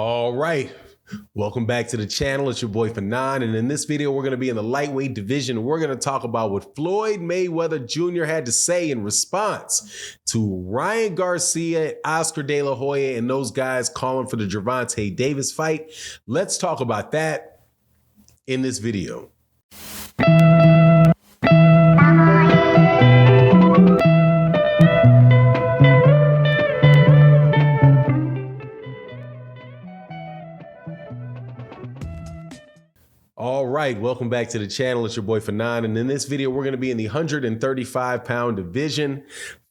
All right. Welcome back to the channel. It's your boy Fanon. And in this video, we're going to be in the lightweight division. We're going to talk about what Floyd Mayweather Jr. had to say in response to Ryan Garcia, Oscar De La Hoya, and those guys calling for the Gervonta Davis fight. Let's talk about that in this video. All right, welcome back to the channel. It's your boy Fanon, and in this video, we're going to be in the 135-pound division.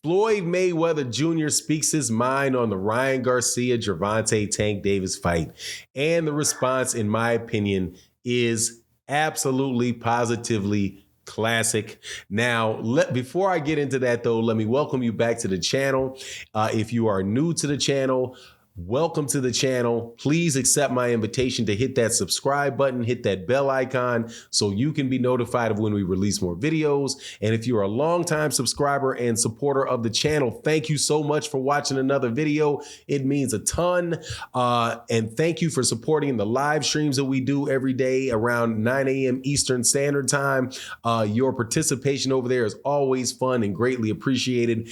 Floyd Mayweather Jr. speaks his mind on the Ryan Garcia, Gervonta Tank Davis fight, and the response, in my opinion, is absolutely, positively classic. Now, before I get into that, though, let me welcome you back to the channel. If you are new to the channel, welcome to the channel. Please accept my invitation to hit that subscribe button, hit that bell icon so you can be notified of when we release more videos. And if you're a longtime subscriber and supporter of the channel, thank you so much for watching another video. It means a ton. And thank you for supporting the live streams that we do every day around 9 a.m. Eastern Standard Time. Your participation over there is always fun and greatly appreciated.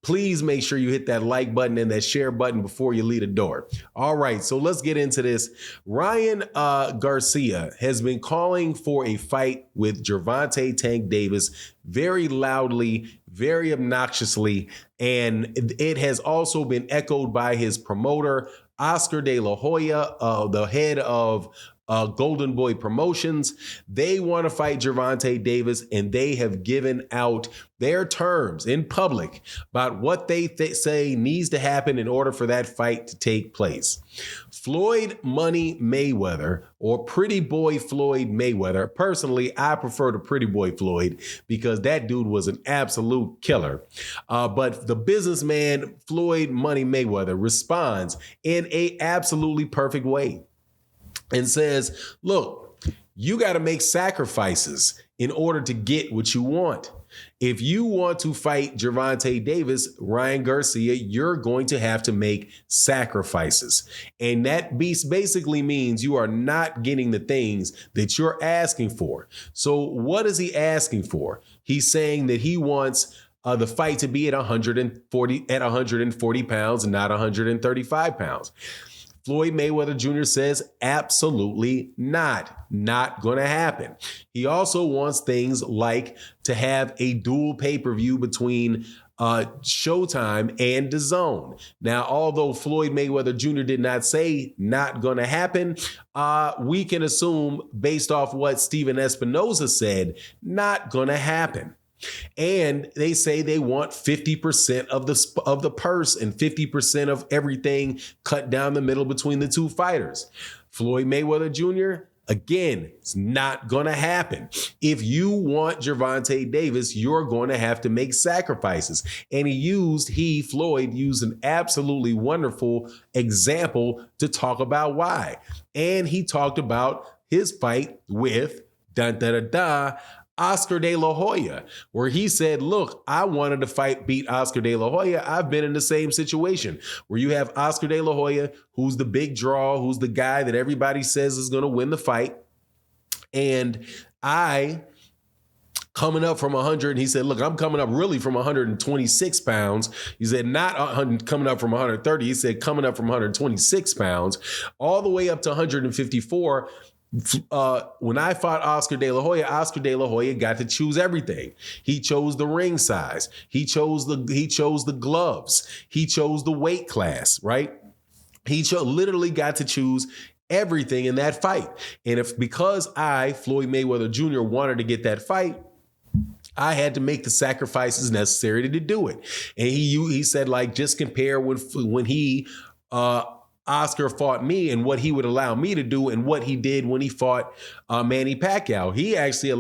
Please make sure you hit that like button and that share button before you leave the door. All right, so let's get into this. Ryan Garcia has been calling for a fight with Gervonta Tank Davis very loudly, very obnoxiously, and it has also been echoed by his promoter, Oscar De La Hoya, the head of Golden Boy Promotions. They want to fight Gervonta Davis, and they have given out their terms in public about what they say needs to happen in order for that fight to take place. Floyd Money Mayweather, or Pretty Boy Floyd Mayweather. Personally, I prefer the Pretty Boy Floyd because that dude was an absolute killer. But the businessman Floyd Money Mayweather responds in a absolutely perfect way and says, look, you got to make sacrifices in order to get what you want. If you want to fight Gervonta Davis, Ryan Garcia, you're going to have to make sacrifices. And that basically means you are not getting the things that you're asking for. So what is he asking for? He's saying that he wants the fight to be at 140 pounds and not 135 pounds. Floyd Mayweather Jr. says absolutely not going to happen. He also wants things like to have a dual pay-per-view between Showtime and DAZN. Now, although Floyd Mayweather Jr. did not say not going to happen, we can assume based off what Steven Espinoza said, not going to happen. And they say they want 50% of the purse and 50% of everything cut down the middle between the two fighters. Floyd Mayweather Jr., again, it's not going to happen. If you want Gervonta Davis, you're going to have to make sacrifices. And Floyd used an absolutely wonderful example to talk about why. And he talked about his fight with Oscar De La Hoya, where he said, look, I wanted to beat Oscar De La Hoya. I've been in the same situation where you have Oscar De La Hoya, who's the big draw, who's the guy that everybody says is going to win the fight. And I coming up from 100, and he said, look, I'm coming up really from 126 pounds. He said, not coming up from 130. He said, coming up from 126 pounds all the way up to 154. When I fought Oscar De La Hoya got to choose everything. He chose the ring size. He chose the gloves. He chose the weight class, right? He literally got to choose everything in that fight. And because Floyd Mayweather Jr. wanted to get that fight, I had to make the sacrifices necessary to do it. And he said, like, just compare when Oscar fought me and what he would allow me to do and what he did when he fought Manny Pacquiao. He actually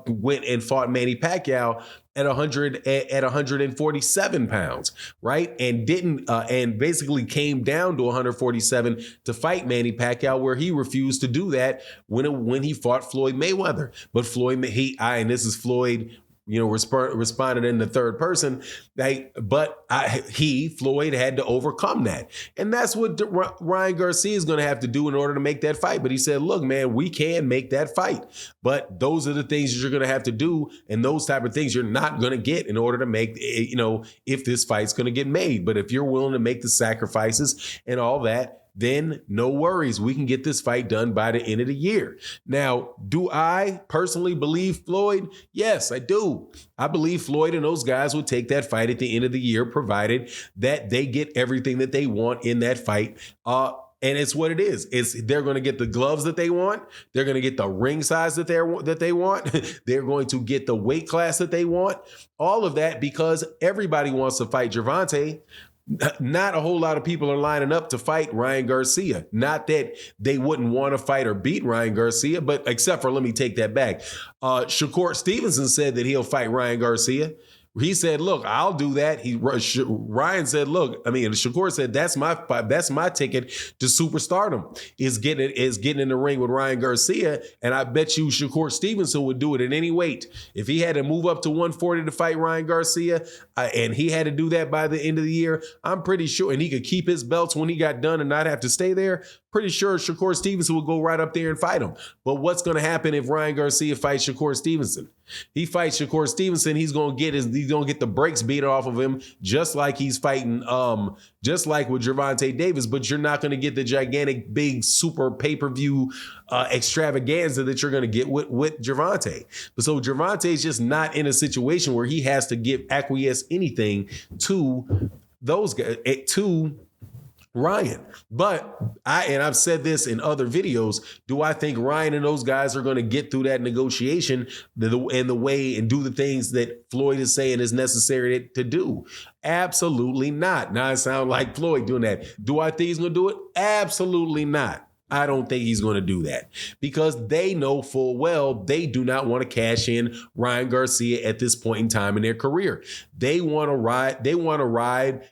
went and fought Manny Pacquiao at 147 pounds, right? And and basically came down to 147 to fight Manny Pacquiao, where he refused to do that when he fought Floyd Mayweather. But and this is Floyd responded in the third person. Floyd had to overcome that. And that's what Ryan Garcia is going to have to do in order to make that fight. But he said, look, man, we can make that fight. But those are the things that you're going to have to do. And those type of things you're not going to get in order to make, if this fight's going to get made. But if you're willing to make the sacrifices and all that, then no worries. We can get this fight done by the end of the year. Now, do I personally believe Floyd? Yes, I do. I believe Floyd and those guys would take that fight at the end of the year, provided that they get everything that they want in that fight. And it's what it is. They're going to get the gloves that they want. They're going to get the ring size that they want. They're going to get the weight class that they want. All of that because everybody wants to fight Gervonta. Not a whole lot of people are lining up to fight Ryan Garcia. Not that they wouldn't want to fight or beat Ryan Garcia, but except for, let me take that back. Shakur Stevenson said that he'll fight Ryan Garcia. He said, look, I'll do that. Ryan said, look, Shakur said, that's my ticket to superstardom is getting in the ring with Ryan Garcia. And I bet you Shakur Stevenson would do it at any weight. If he had to move up to 140 to fight Ryan Garcia, and he had to do that by the end of the year, I'm pretty sure, and he could keep his belts when he got done and not have to stay there, pretty sure Shakur Stevenson will go right up there and fight him. But what's going to happen if Ryan Garcia fights Shakur Stevenson? He fights Shakur Stevenson, he's going to get the brakes beat off of him, just like he's fighting, just like with Gervonta Davis. But you're not going to get the gigantic, big, super pay-per-view extravaganza that you're going to get with Gervonta. But so Gervonta is just not in a situation where he has to acquiesce anything to those guys, to Ryan. But I've said this in other videos, do I think Ryan and those guys are going to get through that negotiation and the way and do the things that Floyd is saying is necessary to do? Absolutely not. Now I sound like Floyd doing that. Do I think he's going to do it? Absolutely not. I don't think he's going to do that because they know full well they do not want to cash in Ryan Garcia at this point in time in their career. They want to ride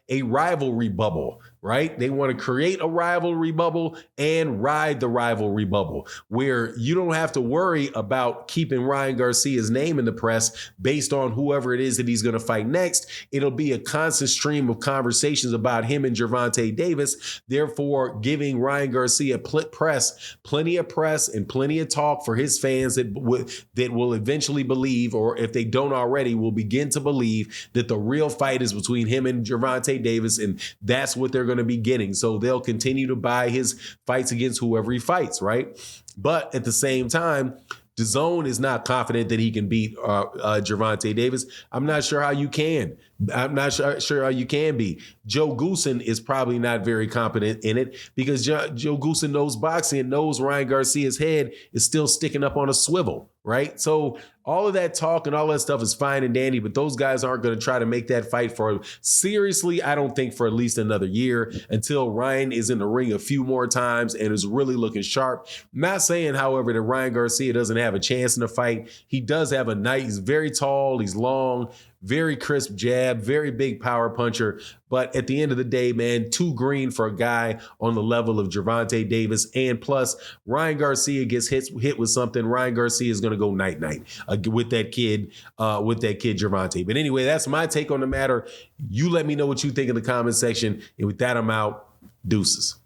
a rivalry bubble, right? They want to create a rivalry bubble and ride the rivalry bubble where you don't have to worry about keeping Ryan Garcia's name in the press based on whoever it is that he's going to fight next. It'll be a constant stream of conversations about him and Gervonta Davis, therefore giving Ryan Garcia plenty of press and plenty of talk for his fans that will eventually believe, or if they don't already, will begin to believe that the real fight is between him and Gervonta Davis, and that's what they're going to be getting. So they'll continue to buy his fights against whoever he fights, right? But at the same time, DAZN is not confident that he can beat Gervonta Davis. I'm not sure how you can. I'm not sure how you can be. Joe Goosen is probably not very competent in it because Joe Goosen knows boxing and knows Ryan Garcia's head is still sticking up on a swivel, right? So all of that talk and all that stuff is fine and dandy, but those guys aren't going to try to make that fight seriously, I don't think, for at least another year until Ryan is in the ring a few more times and is really looking sharp. I'm not saying, however, that Ryan Garcia doesn't have a chance in the fight. He does have he's very tall, he's long, very crisp jab, very big power puncher. But at the end of the day, man, too green for a guy on the level of Gervonta Davis. And plus, Ryan Garcia gets hit with something. Ryan Garcia is going to go night-night with that kid Gervonta. But anyway, that's my take on the matter. You let me know what you think in the comment section. And with that, I'm out. Deuces.